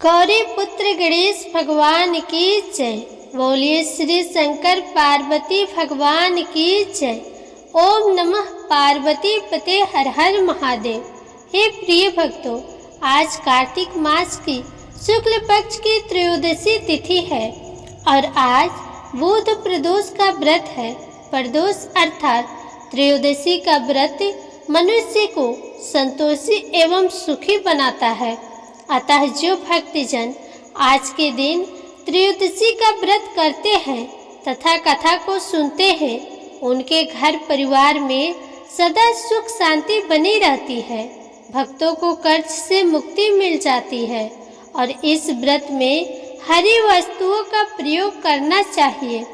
गौरी पुत्र गणेश भगवान की जय। बोलिए श्री शंकर पार्वती भगवान की जय। ओम नमः पार्वती पते हर हर महादेव। हे प्रिय भक्तों, आज कार्तिक मास की शुक्ल पक्ष की त्रयोदशी तिथि है और आज बुध प्रदोष का व्रत है। प्रदोष अर्थात त्रयोदशी का व्रत मनुष्य को संतोषी एवं सुखी बनाता है। अतः जो भक्तजन आज के दिन त्रयोदशी का व्रत करते हैं तथा कथा को सुनते हैं, उनके घर परिवार में सदा सुख शांति बनी रहती है। भक्तों को कर्ज से मुक्ति मिल जाती है और इस व्रत में हरी वस्तुओं का प्रयोग करना चाहिए।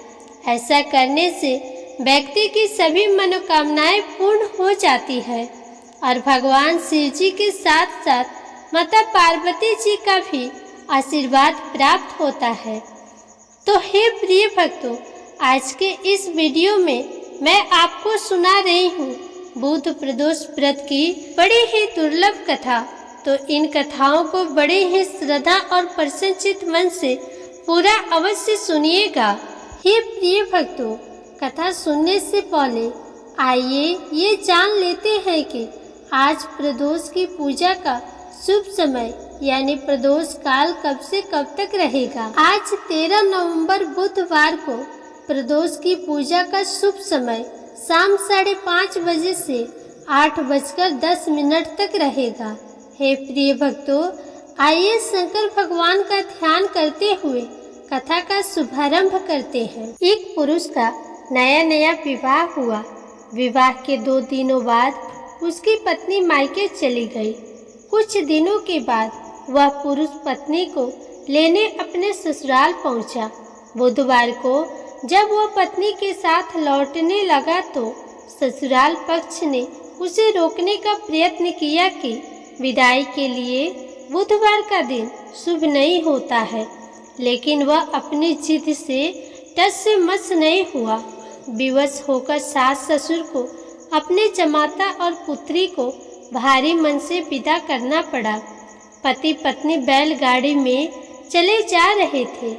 ऐसा करने से व्यक्ति की सभी मनोकामनाएं पूर्ण हो जाती है और भगवान शिव जी के साथ साथ माता पार्वती जी का भी आशीर्वाद प्राप्त होता है। तो हे प्रिय भक्तों, आज के इस वीडियो में मैं आपको सुना रही हूँ बुध प्रदोष व्रत की बड़ी ही दुर्लभ कथा। तो इन कथाओं को बड़े ही श्रद्धा और प्रसन्नचित मन से पूरा अवश्य सुनिएगा। हे प्रिय भक्तों, कथा सुनने से पहले आइए ये जान लेते हैं कि आज प्रदोष की पूजा का शुभ समय यानी प्रदोष काल कब से कब तक रहेगा। आज 13 नवंबर बुधवार को प्रदोष की पूजा का शुभ समय शाम 5:30 बजे से 8:10 तक रहेगा। हे प्रिय भक्तों, आइए शंकर भगवान का ध्यान करते हुए कथा का शुभारंभ करते हैं। एक पुरुष का नया नया विवाह हुआ। विवाह के 2 दिनों बाद उसकी पत्नी मायके चली गई। कुछ दिनों के बाद वह पुरुष पत्नी को लेने अपने ससुराल पहुंचा। बुधवार को जब वह पत्नी के साथ लौटने लगा तो ससुराल पक्ष ने उसे रोकने का प्रयत्न किया कि विदाई के लिए बुधवार का दिन शुभ नहीं होता है, लेकिन वह अपनी जिद से टस से मस नहीं हुआ। विवश होकर सास ससुर को अपने जमाता और पुत्री को भारी मन से विदा करना पड़ा। पति पत्नी बैलगाड़ी में चले जा रहे थे।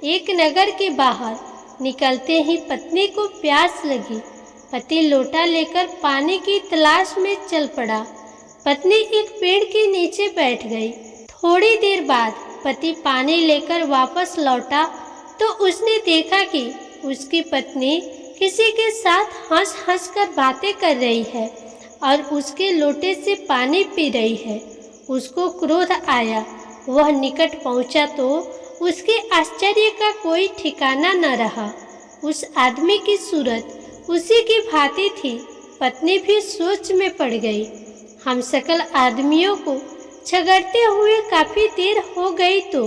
एक नगर के बाहर निकलते ही पत्नी को प्यास लगी। पति लोटा लेकर पानी की तलाश में चल पड़ा। पत्नी एक पेड़ के नीचे बैठ गई। थोड़ी देर बाद पति पानी लेकर वापस लौटा तो उसने देखा कि उसकी पत्नी किसी के साथ हंस हंस कर बातें कर रही है और उसके लोटे से पानी पी रही है। उसको क्रोध आया। वह निकट पहुंचा तो उसके आश्चर्य का कोई ठिकाना न रहा। उस आदमी की सूरत उसी की भांति थी। पत्नी भी सोच में पड़ गई। हम सकल आदमियों को झगड़ते हुए काफी देर हो गई तो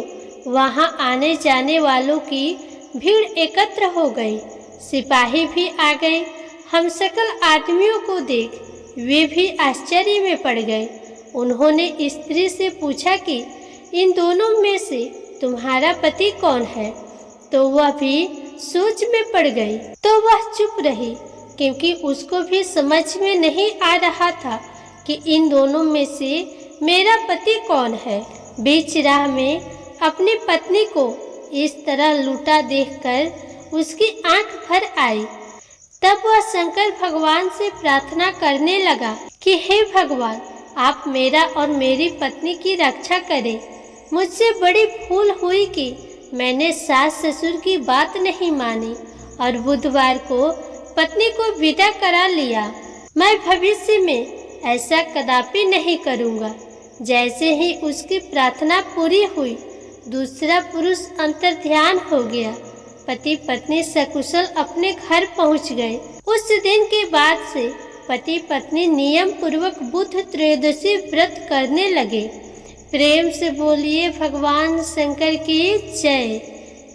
वहां आने जाने वालों की भीड़ एकत्र हो गई। सिपाही भी आ गए। हम सकल आदमियों को देख वे भी आश्चर्य में पड़ गए। उन्होंने स्त्री से पूछा कि इन दोनों में से तुम्हारा पति कौन है? तो वह भी सोच में पड़ गई। तो वह चुप रही, क्योंकि उसको भी समझ में नहीं आ रहा था कि इन दोनों में से मेरा पति कौन है। बीच राह में अपनी पत्नी को इस तरह लूटा देखकर उसकी आंख भर आई। तब वह शंकर भगवान से प्रार्थना करने लगा कि हे भगवान, आप मेरा और मेरी पत्नी की रक्षा करें। मुझसे बड़ी भूल हुई कि मैंने सास ससुर की बात नहीं मानी और बुधवार को पत्नी को विदा करा लिया। मैं भविष्य में ऐसा कदापि नहीं करूँगा। जैसे ही उसकी प्रार्थना पूरी हुई, दूसरा पुरुष अंतर्ध्यान हो गया। पति पत्नी सकुशल अपने घर पहुंच गए। उस दिन के बाद से पति पत्नी नियम पूर्वक बुध त्रयोदशी व्रत करने लगे। प्रेम से बोलिए भगवान शंकर की जय।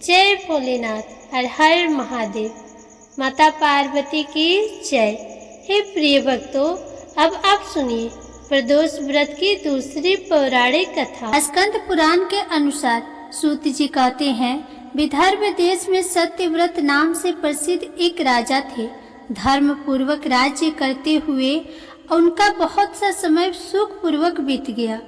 जय भोलेनाथ, हर हर महादेव, माता पार्वती की जय। हे प्रिय भक्तों, अब आप सुनिए प्रदोष व्रत की दूसरी पौराणिक कथा। स्कंद पुराण के अनुसार सूत जी कहते हैं, विदर्भ देश में सत्यव्रत नाम से प्रसिद्ध एक राजा थे। धर्म पूर्वक राज्य करते हुए उनका बहुत सा समय सुख पूर्वक बीत गया।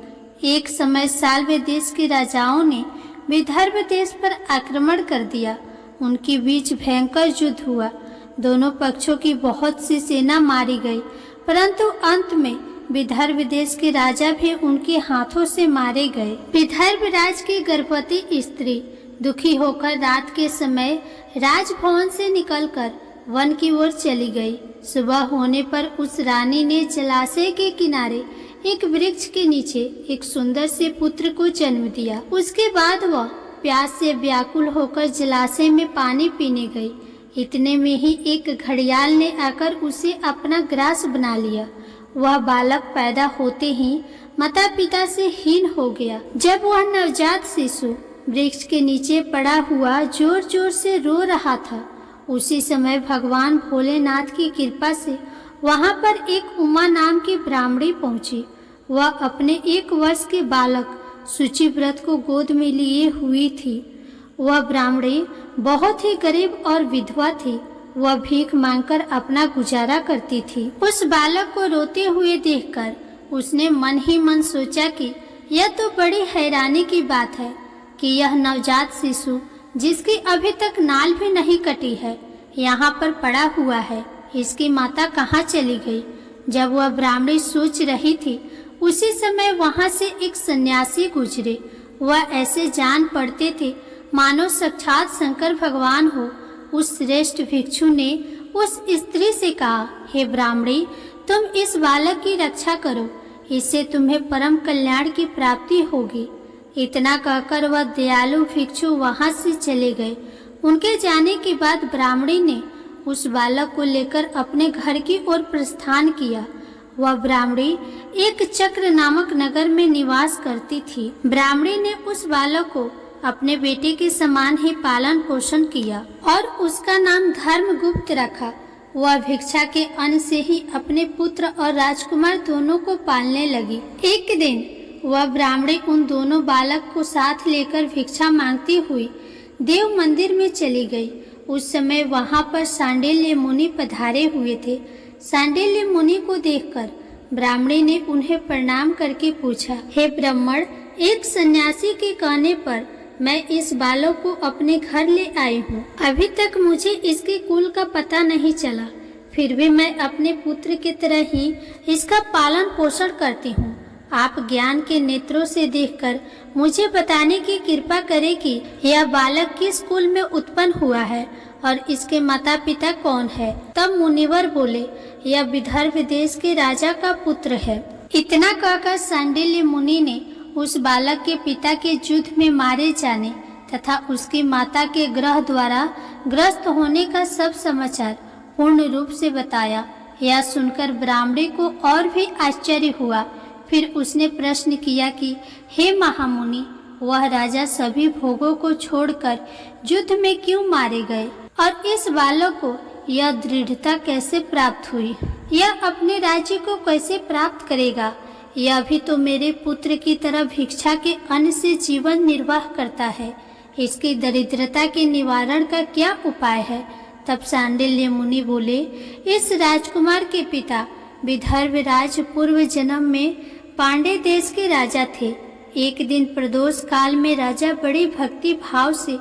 एक समय साल्व देश के राजाओं ने विदर्भ देश पर आक्रमण कर दिया। उनके बीच भयंकर युद्ध हुआ। दोनों पक्षों की बहुत सी सेना मारी गई, परंतु अंत में विदर्भ देश के राजा भी उनके हाथों से मारे गए। विदर्भ राज की गर्भवती स्त्री दुखी होकर रात के समय राजभवन से निकलकर वन की ओर चली गई। सुबह होने पर उस रानी ने जलाशय के किनारे एक वृक्ष के नीचे एक सुंदर से पुत्र को जन्म दिया। उसके बाद वह प्यास से व्याकुल होकर जलाशय में पानी पीने गई। इतने में ही एक घड़ियाल ने आकर उसे अपना ग्रास बना लिया। वह बालक पैदा होते ही माता पिता से हीन हो गया। जब वह नवजात शिशु वृक्ष के नीचे पड़ा हुआ जोर जोर से रो रहा था, उसी समय भगवान भोलेनाथ की कृपा से वहां पर एक उमा नाम की ब्राह्मणी पहुंची। वह अपने 1 वर्ष के बालक शुचिव्रत को गोद में लिए हुई थी। वह ब्राह्मणी बहुत ही गरीब और विधवा थी। वह भीख मांगकर अपना गुजारा करती थी। उस बालक को रोते हुए देखकर उसने मन ही मन सोचा कि यह तो बड़ी हैरानी की बात है कि यह नवजात शिशु जिसकी अभी तक नाल भी नहीं कटी है, यहाँ पर पड़ा हुआ है। इसकी माता कहाँ चली गई? जब वह ब्राह्मणी सोच रही थी, उसी समय वहाँ से एक सन्यासी गुजरे। वह ऐसे जान पड़ते थे मानो साक्षात शंकर भगवान हो। उस श्रेष्ठ भिक्षु ने उस स्त्री से कहा, हे ब्राह्मणी, तुम इस बालक की रक्षा करो, इससे तुम्हें परम कल्याण की प्राप्ति होगी। इतना कहकर वह दयालु भिक्षु वहां से चले गए। उनके जाने के बाद ब्राह्मणी ने उस बालक को लेकर अपने घर की ओर प्रस्थान किया। वह ब्राह्मणी एक चक्र नामक नगर में निवास करती थी। ब्राह्मणी ने उस बालक को अपने बेटे के समान ही पालन पोषण किया और उसका नाम धर्मगुप्त रखा। वह भिक्षा के अन्न से ही अपने पुत्र और राजकुमार दोनों को पालने लगी। एक दिन वह ब्राह्मणी उन दोनों बालक को साथ लेकर भिक्षा मांगती हुई देव मंदिर में चली गई। उस समय वहां पर सांडिल्य मुनि पधारे हुए थे। सांडिल्य मुनि को देखकर ब्राह्मणी ने उन्हें प्रणाम करके पूछा, हे ब्राह्मण, एक सन्यासी के कहने पर मैं इस बालक को अपने घर ले आई हूँ। अभी तक मुझे इसके कुल का पता नहीं चला, फिर भी मैं अपने पुत्र की तरह ही इसका पालन पोषण करती हूँ। आप ज्ञान के नेत्रों से देखकर मुझे बताने की कृपा करें कि यह बालक किस कुल में उत्पन्न हुआ है और इसके माता पिता कौन है। तब मुनिवर बोले, यह विदर्भ देश के राजा का पुत्र है। इतना कहकर सांडिल्य मुनि ने उस बालक के पिता के युद्ध में मारे जाने तथा उसकी माता के ग्रह द्वारा ग्रस्त होने का सब समाचार पूर्ण रूप से बताया। यह सुनकर ब्राह्मणी को और भी आश्चर्य हुआ। फिर उसने प्रश्न किया कि हे महामुनि, वह राजा सभी भोगों को छोड़कर युद्ध में क्यों मारे गए और इस बालक को यह दृढ़ता कैसे प्राप्त हुई? यह अपने राज्य को कैसे प्राप्त करेगा? यह भी तो मेरे पुत्र की तरह भिक्षा के अन्न से जीवन निर्वाह करता है। इसकी दरिद्रता के निवारण का क्या उपाय है? तब सांडिल्य मुनि बोले, इस राजकुमार के पिता विदर्भ राज पूर्व जन्म में पांडे देश के राजा थे। एक दिन प्रदोष काल में राजा बड़ी भक्ति भाव से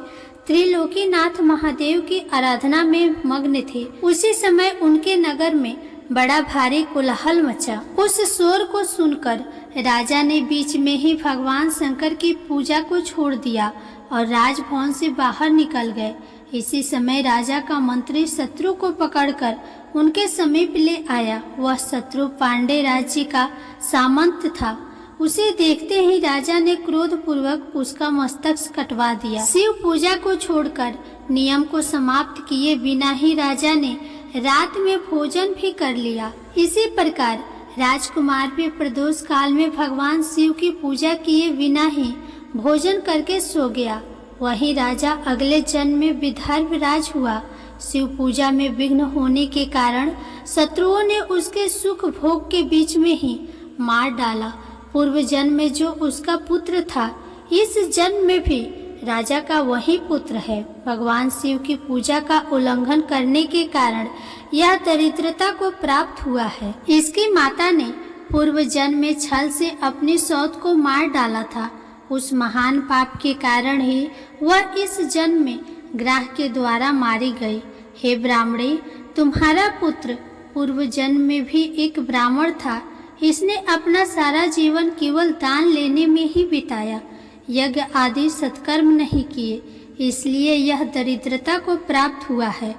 त्रिलोकीनाथ महादेव की आराधना में मग्न थे। उसी समय उनके नगर में बड़ा भारी कोलाहल मचा। उस शोर को सुनकर राजा ने बीच में ही भगवान शंकर की पूजा को छोड़ दिया और राजभवन से बाहर निकल गए। इसी समय राजा का मंत्री शत्रु को पकड़कर उनके समीप ले आया। वह शत्रु पांडे राज्य का सामंत था। उसे देखते ही राजा ने क्रोध पूर्वक उसका मस्तक कटवा दिया। शिव पूजा को छोड़कर नियम को समाप्त किए बिना ही राजा ने रात में भोजन भी कर लिया। इसी प्रकार राजकुमार भी प्रदोष काल में भगवान शिव की पूजा किए बिना ही भोजन करके सो गया। वही राजा अगले जन्म में विदर्भ राज हुआ। शिव पूजा में विघ्न होने के कारण शत्रुओं ने उसके सुख भोग के बीच में ही मार डाला। पूर्व जन्म में जो उसका पुत्र था, इस जन्म में भी राजा का वही पुत्र है। भगवान शिव की पूजा का उल्लंघन करने के कारण यह दरिद्रता को प्राप्त हुआ है। इसकी माता ने पूर्व जन्म में छल से अपनी सौत को मार डाला था। उस महान पाप के कारण ही वह इस जन्म में ग्राह के द्वारा मारी गई। हे ब्राह्मणी, तुम्हारा पुत्र पूर्व जन्म में भी एक ब्राह्मण था। इसने अपना सारा जीवन केवल दान लेने में ही बिताया, यज्ञ आदि सत्कर्म नहीं किए, इसलिए यह दरिद्रता को प्राप्त हुआ है।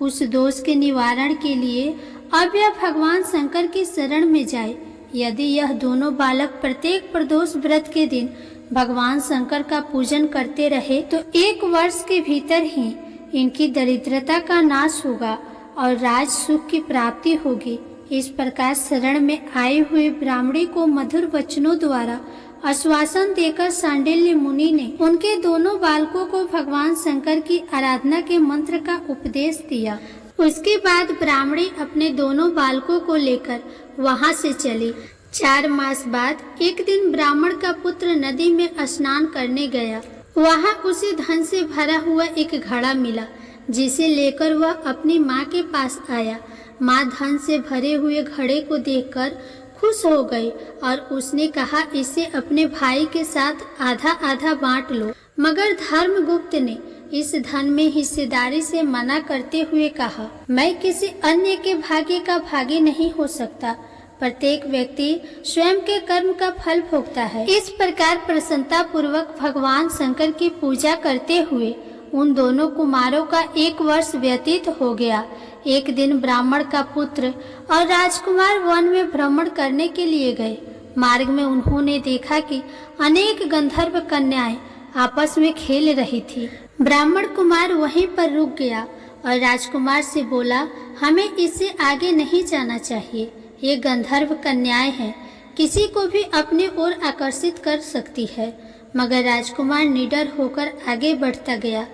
उस दोष के निवारण के लिए अब यह भगवान शंकर की शरण में जाए। यदि यह दोनों बालक प्रत्येक प्रदोष व्रत के दिन भगवान शंकर का पूजन करते रहे तो 1 वर्ष के भीतर ही इनकी दरिद्रता का नाश होगा और राज सुख की प्राप्ति होगी। इस प्रकार शरण में आए हुए ब्राह्मणी को मधुर वचनों द्वारा आश्वासन देकर सांडिल्य मुनि ने उनके दोनों बालकों को भगवान शंकर की आराधना के मंत्र का उपदेश दिया। उसके बाद ब्राह्मणी अपने दोनों बालकों को लेकर वहां से चली। 4 मास बाद एक दिन ब्राह्मण का पुत्र नदी में स्नान करने गया। वहां उसे धन से भरा हुआ एक घड़ा मिला, जिसे लेकर वह अपनी माँ के पास आया। माँ धन से भरे हुए घड़े को देखकर खुश हो गई और उसने कहा, इसे अपने भाई के साथ आधा आधा बांट लो। मगर धर्मगुप्त ने इस धन में हिस्सेदारी से मना करते हुए कहा, मैं किसी अन्य के भाग्य का भागी नहीं हो सकता। प्रत्येक व्यक्ति स्वयं के कर्म का फल भोगता है। इस प्रकार प्रसन्नता पूर्वक भगवान शंकर की पूजा करते हुए उन दोनों कुमारों का 1 वर्ष व्यतीत हो गया। एक दिन ब्राह्मण का पुत्र और राजकुमार वन में भ्रमण करने के लिए गए। मार्ग में उन्होंने देखा कि अनेक गंधर्व कन्याएं आपस में खेल रही थी। ब्राह्मण कुमार वहीं पर रुक गया और राजकुमार से बोला, हमें इससे आगे नहीं जाना चाहिए। ये गंधर्व कन्याएं हैं, किसी को भी अपनी ओर आकर्षित कर सकती है। मगर राजकुमार निडर होकर आगे बढ़ता गया।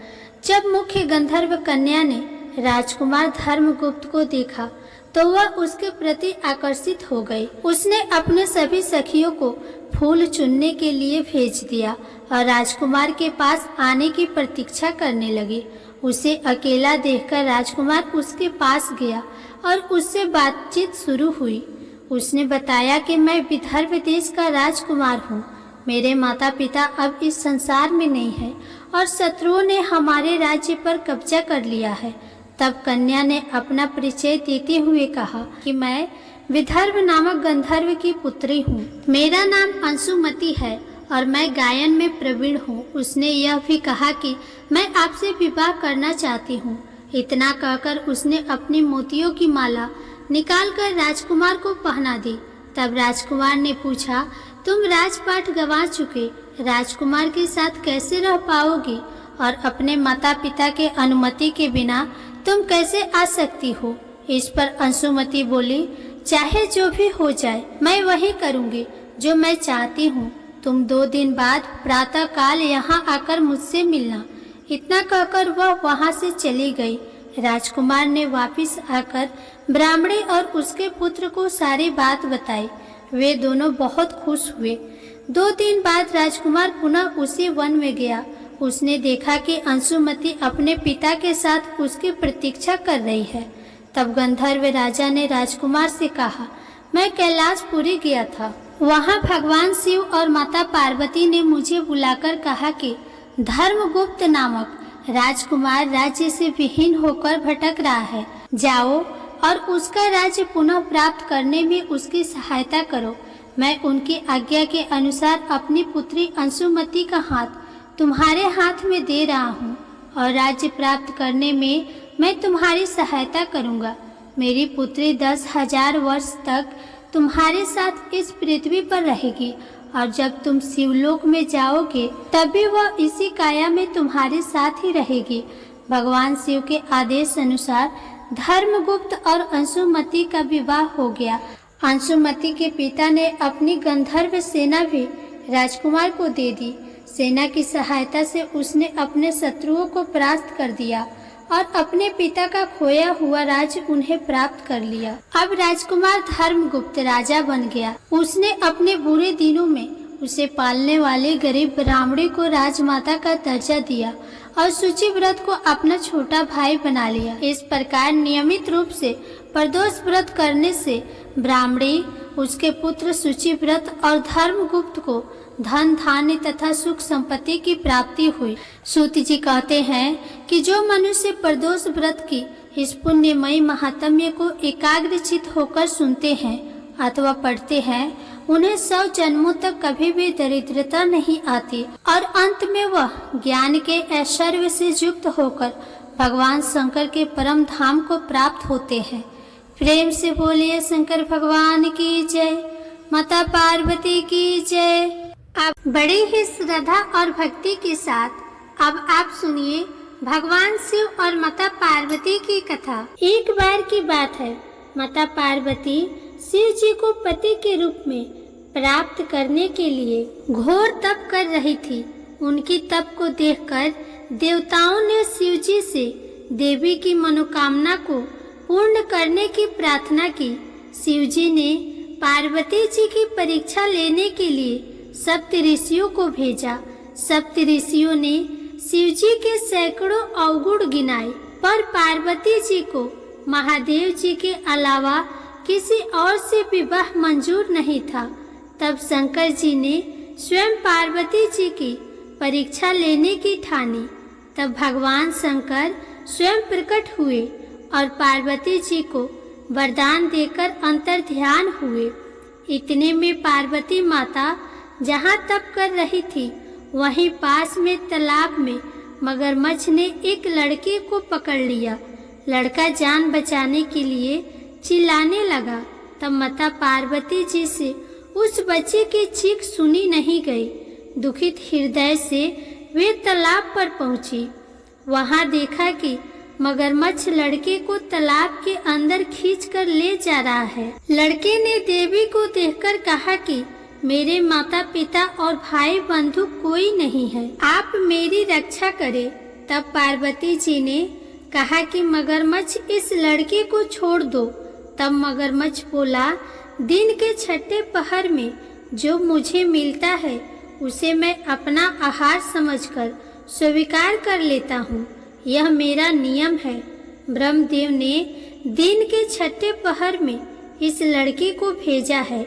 जब मुख्य गंधर्व कन्या ने राजकुमार धर्मगुप्त को देखा तो वह उसके प्रति आकर्षित हो गई। उसने अपने सभी सखियों को फूल चुनने के लिए भेज दिया और राजकुमार के पास आने की प्रतीक्षा करने लगी। उसे अकेला देखकर राजकुमार उसके पास गया और उससे बातचीत शुरू हुई। उसने बताया कि मैं विदर्भ देश का राजकुमार हूँ। मेरे माता पिता अब इस संसार में नहीं है और शत्रुओं ने हमारे राज्य पर कब्जा कर लिया है। तब कन्या ने अपना परिचय देते हुए कहा कि मैं विदर्भ नामक गंधर्व की पुत्री हूँ। मेरा नाम अंशुमति है और मैं गायन में प्रवीण हूँ। उसने यह भी कहा कि मैं आपसे विवाह करना चाहती हूँ। इतना कहकर उसने अपनी मोतियों की माला निकालकर राजकुमार को पहना दी। तब राजकुमार ने पूछा, तुम राजपाट गंवा चुके राजकुमार के साथ कैसे रह पाओगी और अपने माता पिता के अनुमति के बिना तुम कैसे आ सकती हो? इस पर अंशुमति बोली, चाहे जो भी हो जाए मैं वही करूँगी जो मैं चाहती हूँ। तुम 2 दिन बाद प्रातः काल यहाँ आकर मुझसे मिलना। इतना कहकर वह वहाँ से चली गई। राजकुमार ने वापस आकर ब्राह्मणी और उसके पुत्र को सारी बात बताई। वे दोनों बहुत खुश हुए। 2 दिन बाद राजकुमार पुनः उसी वन में गया। उसने देखा कि अंशुमति अपने पिता के साथ उसकी प्रतीक्षा कर रही है। तब गंधर्व राजा ने राजकुमार से कहा, मैं कैलाशपुरी गया था। वहाँ भगवान शिव और माता पार्वती ने मुझे बुलाकर कहा कि धर्मगुप्त नामक राजकुमार राज्य से विहीन होकर भटक रहा है। जाओ और उसका राज्य पुनः प्राप्त करने में उसकी सहायता करो। मैं उनकी आज्ञा के अनुसार अपनी पुत्री अंशुमति का हाथ तुम्हारे हाथ में दे रहा हूँ और राज्य प्राप्त करने में मैं तुम्हारी सहायता करूँगा। मेरी पुत्री 10,000 वर्ष तक तुम्हारे साथ इस पृथ्वी पर रहेगी और जब तुम शिवलोक में जाओगे तभी वह इसी काया में तुम्हारे साथ ही रहेगी। भगवान शिव के आदेश अनुसार धर्मगुप्त और अंशुमति का विवाह हो गया। अंशुमति के पिता ने अपनी गंधर्व सेना भी राजकुमार को दे दी। सेना की सहायता से उसने अपने शत्रुओं को परास्त कर दिया और अपने पिता का खोया हुआ राज्य उन्हें प्राप्त कर लिया। अब राजकुमार धर्मगुप्त राजा बन गया। उसने अपने बुरे दिनों में उसे पालने वाले गरीब ब्राह्मणी को राजमाता का दर्जा दिया और शुचिव्रत को अपना छोटा भाई बना लिया। इस प्रकार नियमित रूप से प्रदोष व्रत करने से ब्राह्मणी, उसके पुत्र शुचिव्रत और धर्मगुप्त को धन धान्य तथा सुख संपत्ति की प्राप्ति हुई। सूत जी कहते हैं कि जो मनुष्य प्रदोष व्रत की इस पुण्यमयी महात्म्य को एकाग्रचित होकर सुनते हैं अथवा पढ़ते हैं, उन्हें 100 जन्मों तक कभी भी दरिद्रता नहीं आती और अंत में वह ज्ञान के ऐश्वर्य से युक्त होकर भगवान शंकर के परम धाम को प्राप्त होते हैं। प्रेम से बोलिए शंकर भगवान की जय, माता पार्वती की जय। अब बड़ी ही श्रद्धा और भक्ति के साथ अब आप सुनिए भगवान शिव और माता पार्वती की कथा। एक बार की बात है, माता पार्वती शिव जी को पति के रूप में प्राप्त करने के लिए घोर तप कर रही थी। उनकी तप को देखकर देवताओं ने शिव जी से देवी की मनोकामना को पूर्ण करने की प्रार्थना की। शिव जी ने पार्वती जी की परीक्षा लेने के लिए सप्तऋषियों को भेजा। सप्तऋषियों ने शिव जी के सैकड़ों अवगुण गिनाए, पर पार्वती जी को महादेव जी के अलावा किसी और से विवाह मंजूर नहीं था। तब शंकर जी ने स्वयं पार्वती जी की परीक्षा लेने की ठानी। तब भगवान शंकर स्वयं प्रकट हुए और पार्वती जी को वरदान देकर अंतर ध्यान हुए। इतने में पार्वती माता जहाँ तप कर रही थी, वहीं पास में तालाब में मगरमच्छ ने एक लड़के को पकड़ लिया। लड़का जान बचाने के लिए चिल्लाने लगा। तब माता पार्वती जी से उस बच्चे की चीख सुनी नहीं गई। दुखित हृदय से वे तालाब पर पहुंची। वहां देखा कि मगरमच्छ लड़के को तालाब के अंदर खींचकर ले जा रहा है। लड़के ने देवी को देखकर कहा कि मेरे माता पिता और भाई बंधु कोई नहीं है, आप मेरी रक्षा करें। तब पार्वती जी ने कहा कि मगरमच्छ इस लड़के को छोड़ दो। तब मगरमच्छ बोला, दिन के छठे पहर में जो मुझे मिलता है उसे मैं अपना आहार समझकर स्वीकार कर लेता हूँ, यह मेरा नियम है। ब्रह्मदेव ने दिन के छठे पहर में इस लड़के को भेजा है,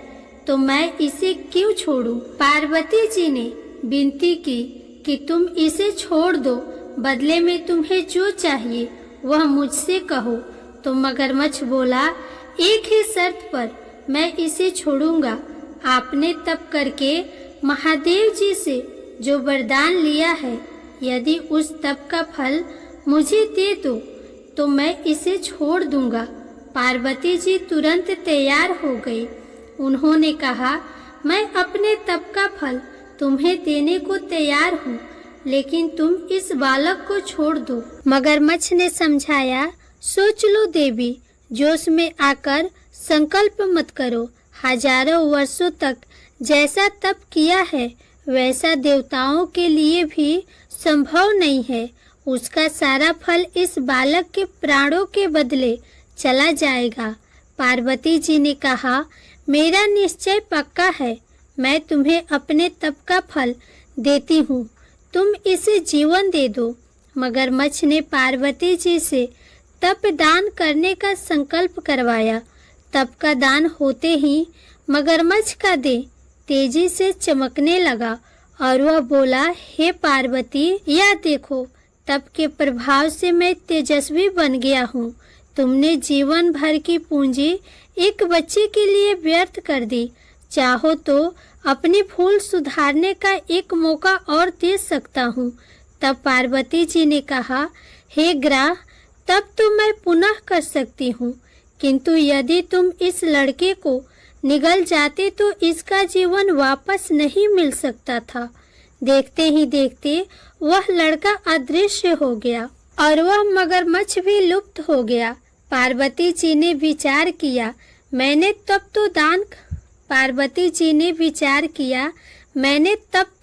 तो मैं इसे क्यों छोड़ूं? पार्वती जी ने विनती की कि तुम इसे छोड़ दो, बदले में तुम्हें जो चाहिए वह मुझसे कहो। तो मगरमच्छ बोला, एक ही शर्त पर मैं इसे छोड़ूंगा। आपने तप करके महादेव जी से जो वरदान लिया है, यदि उस तप का फल मुझे दे दो तो मैं इसे छोड़ दूंगा। पार्वती जी तुरंत तैयार हो गई। उन्होंने कहा, मैं अपने तप का फल तुम्हें देने को तैयार हूँ, लेकिन तुम इस बालक को छोड़ दो। मगरमच्छ ने समझाया, सोच लो देवी, जोश में आकर संकल्प मत करो। हजारों वर्षों तक जैसा तप किया है वैसा देवताओं के लिए भी संभव नहीं है। उसका सारा फल इस बालक के प्राणों के बदले चला जाएगा। पार्वती जी ने कहा, मेरा निश्चय पक्का है, मैं तुम्हें अपने तप का फल देती हूँ, तुम इसे जीवन दे दो। मगरमच्छ ने पार्वती जी से तप दान करने का संकल्प करवाया। तप का दान होते ही मगरमच्छ का देह तेजी से चमकने लगा और वह बोला, हे पार्वती, यह देखो, तप के प्रभाव से मैं तेजस्वी बन गया हूँ। तुमने जीवन भर की पूंजी एक बच्चे के लिए व्यर्थ कर दी। चाहो तो अपनी भूल सुधारने का एक मौका और दे सकता हूँ। तब पार्वती जी ने कहा, हे ग्रह, तब तो मैं पुनः कर सकती हूँ, किंतु यदि तुम इस लड़के को निगल जाते तो इसका जीवन वापस नहीं मिल सकता था। देखते ही देखते वह लड़का अदृश्य हो गया और वह मगरमच्छ भी लुप्त हो गया। पार्वती जी ने विचार किया, मैंने तब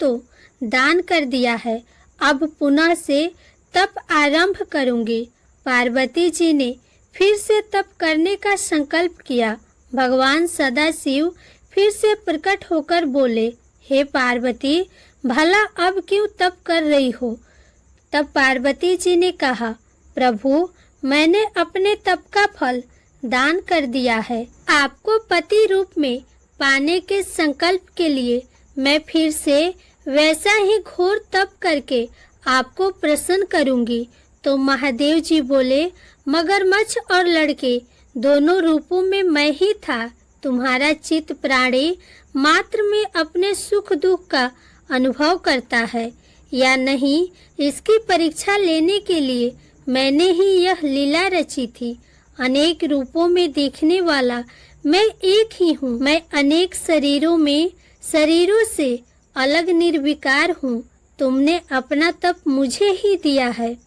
तो दान कर दिया है, अब पुनः से तप आरंभ करूंगी। पार्वती जी ने फिर से तप करने का संकल्प किया। भगवान सदाशिव फिर से प्रकट होकर बोले, हे पार्वती, भला अब क्यों तप कर रही हो? तब पार्वती जी ने कहा, प्रभु, मैंने अपने तप का फल दान कर दिया है। आपको पति रूप में पाने के संकल्प के लिए मैं फिर से वैसा ही घोर तप करके आपको प्रसन्न करूंगी। तो महादेव जी बोले, मगरमच्छ और लड़के दोनों रूपों में मैं ही था। तुम्हारा चित्त प्राणी मात्र में अपने सुख दुख का अनुभव करता है या नहीं, इसकी परीक्षा लेने के लिए मैंने ही यह लीला रची थी। अनेक रूपों में देखने वाला मैं एक ही हूँ। मैं अनेक शरीरों से अलग निर्विकार हूँ। तुमने अपना तप मुझे ही दिया है,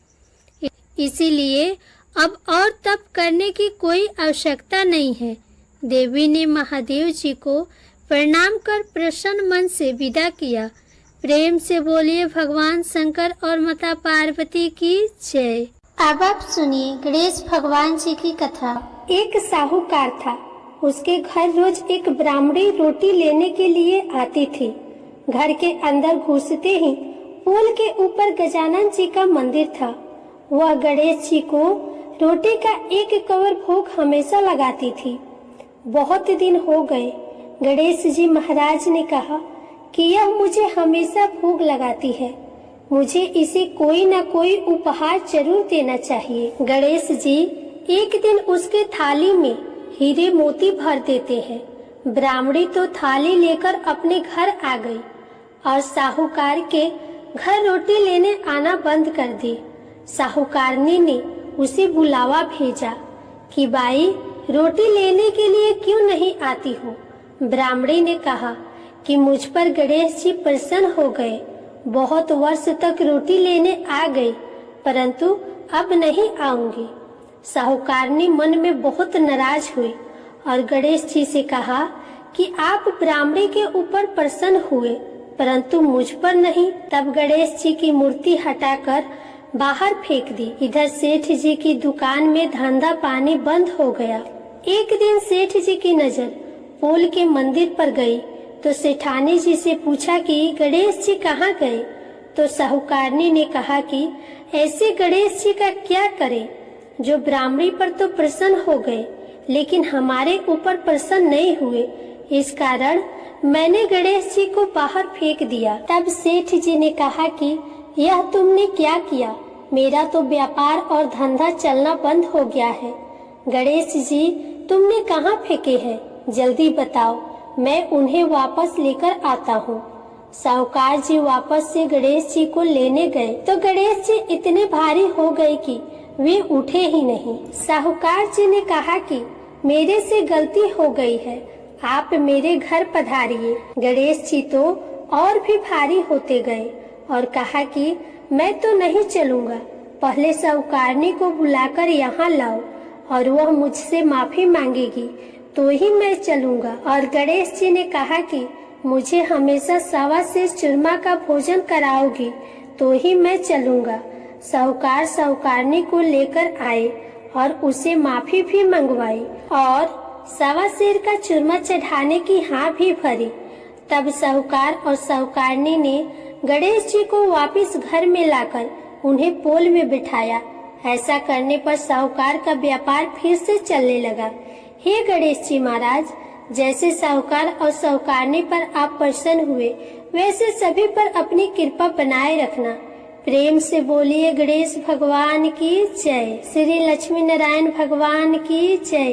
इसीलिए अब और तप करने की कोई आवश्यकता नहीं है। देवी ने महादेव जी को प्रणाम कर प्रसन्न मन से विदा किया। प्रेम से बोलिए भगवान शंकर और माता पार्वती की जय। अब आप सुनिए गणेश भगवान जी की कथा। एक साहूकार था। उसके घर रोज एक ब्राह्मणी रोटी लेने के लिए आती थी। घर के अंदर घुसते ही पुल के ऊपर गजानन जी का मंदिर था। वह गणेश जी को रोटी का एक कवर भोग हमेशा लगाती थी। बहुत दिन हो गए। गणेश जी महाराज ने कहा कि यह मुझे हमेशा भोग लगाती है, मुझे इसे कोई न कोई उपहार जरूर देना चाहिए। गणेश जी एक दिन उसके थाली में हीरे मोती भर देते हैं। ब्राह्मणी तो थाली लेकर अपने घर आ गई और साहूकार के घर रोटी लेने आना बंद कर दी। साहूकारनी ने उसे बुलावा भेजा कि बाई, रोटी लेने के लिए क्यों नहीं आती हो? ब्राह्मणी ने कहा कि मुझ पर गणेश जी प्रसन्न हो गए। बहुत वर्ष तक रोटी लेने आ गई, परंतु अब नहीं आऊंगी। साहूकारनी मन में बहुत नाराज हुई और गणेश जी से कहा कि आप ब्राह्मणी के ऊपर प्रसन्न हुए, परंतु मुझ पर नहीं। तब गणेश जी की मूर्ति हटाकर बाहर फेंक दी। इधर सेठ जी की दुकान में धंधा पानी बंद हो गया। एक दिन सेठ जी की नजर पोल के मंदिर पर गई तो सेठानी जी से पूछा कि गणेश जी कहाँ गए? तो साहूकारनी ने कहा कि ऐसे गणेश जी का क्या करे जो ब्राह्मणी पर तो प्रसन्न हो गए लेकिन हमारे ऊपर प्रसन्न नहीं हुए। इस कारण मैंने गणेश जी को बाहर फेंक दिया। तब सेठ जी ने कहा कि यह तुमने क्या किया? मेरा तो व्यापार और धंधा चलना बंद हो गया है। गणेश जी तुमने कहाँ फेंके हैं? जल्दी बताओ, मैं उन्हें वापस लेकर आता हूँ। साहूकार जी वापस से गणेश जी को लेने गए तो गणेश जी इतने भारी हो गए कि वे उठे ही नहीं। साहूकार जी ने कहा कि मेरे से गलती हो गई है, आप मेरे घर पधारिए। गणेश जी तो और भी भारी होते गए और कहा कि मैं तो नहीं चलूंगा, पहले साहूकारनी को बुलाकर यहाँ लाओ और वह मुझसे माफी मांगेगी तो ही मैं चलूंगा। और गणेश जी ने कहा कि मुझे हमेशा सवा से चूरमा का भोजन कराओगी तो ही मैं चलूंगा। साहूकार साहूकारनी को लेकर आए और उसे माफी भी मंगवाई और सवा सेर का चूरमा चढ़ाने की हाँ भी भरी। तब साहूकार और साहूकारनी ने गणेश जी को वापस घर में लाकर उन्हें पोल में बिठाया। ऐसा करने पर साहूकार का व्यापार फिर से चलने लगा। हे गणेश जी महाराज, जैसे साहूकार और साहूकारनी पर आप प्रसन्न हुए वैसे सभी पर अपनी कृपा बनाए रखना। प्रेम से बोलिए गणेश भगवान की जय। श्री लक्ष्मी नारायण भगवान की जय।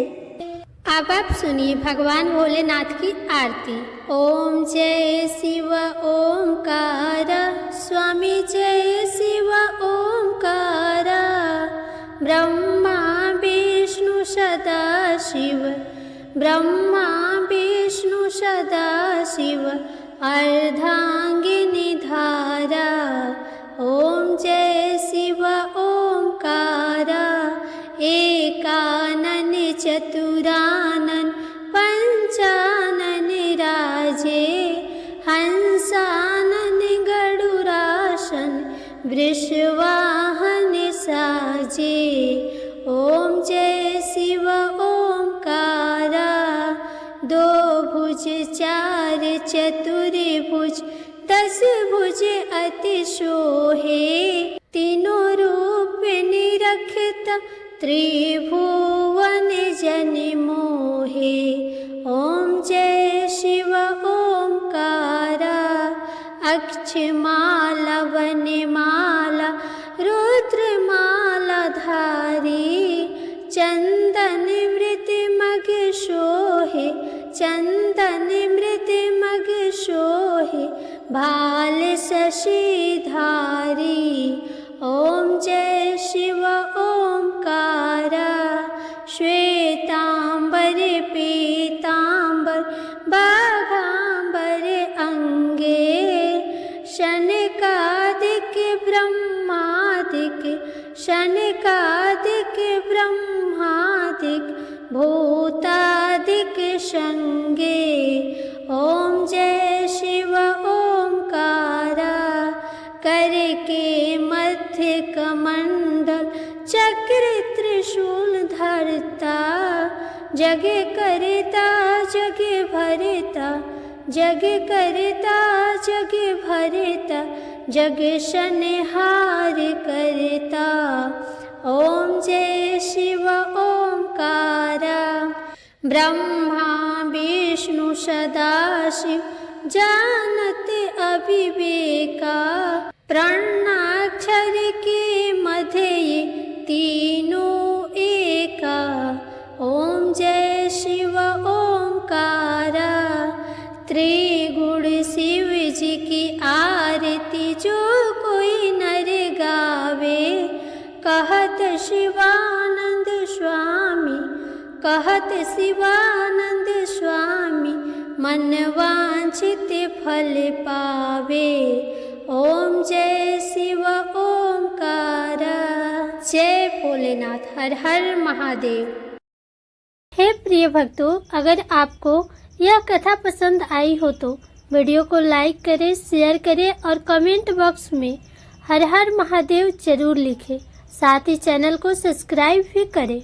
अब आप सुनिए भगवान भोलेनाथ की आरती। ओम जय शिव ओमकार, स्वामी जय शिव ओमकार। ब्रह्मा विष्णु सदा शिव, ब्रह्मा विष्णु सदा शिव, अर्धांगिनी धारा। ओम जय शिव ओमकार, एकानन चतुरानन पंचानन राजे, हंसानन गरुरासन वृषवाहन साजे। ओम जय शिव ओमकारा, दो भुज चार चतुर्भुज, दस भुज अति शोहे, तीनों रूप निरखित त्रिभुवन जन वशीधारी। ओम जय शिव ओंकार। श्वेतांबर पीतांबर बाघांबर अंगे। शनकादिक ब्रह्मादिक शनकादिक ब्रह्मादिक भूतादिक संगे। ओम जय शिव ओंकार। करके मध्य कमंडल चक्र त्रिशूल धरता। जग करता जग भरता जग करता जग भरता जग संहार करता। ओम जय शिव ओंकार। ब्रह्मा विष्णु सदाशिव जानत अविवेका। प्रणाक्षर के मध्य ये तीनों एका। ओम जय शिव ओंकार। त्रिगुण शिव जी की आरती जो कोई नर गावे। कहत शिवानंद स्वामी कहत शिवानंद स्वामी मन वांछित फल पावे। ओम जय शिव ओंकार। जय भोलेनाथ। हर हर महादेव। हे प्रिय भक्तों, अगर आपको यह कथा पसंद आई हो तो वीडियो को लाइक करें, शेयर करें और कमेंट बॉक्स में हर हर महादेव जरूर लिखें। साथ ही चैनल को सब्सक्राइब भी करें।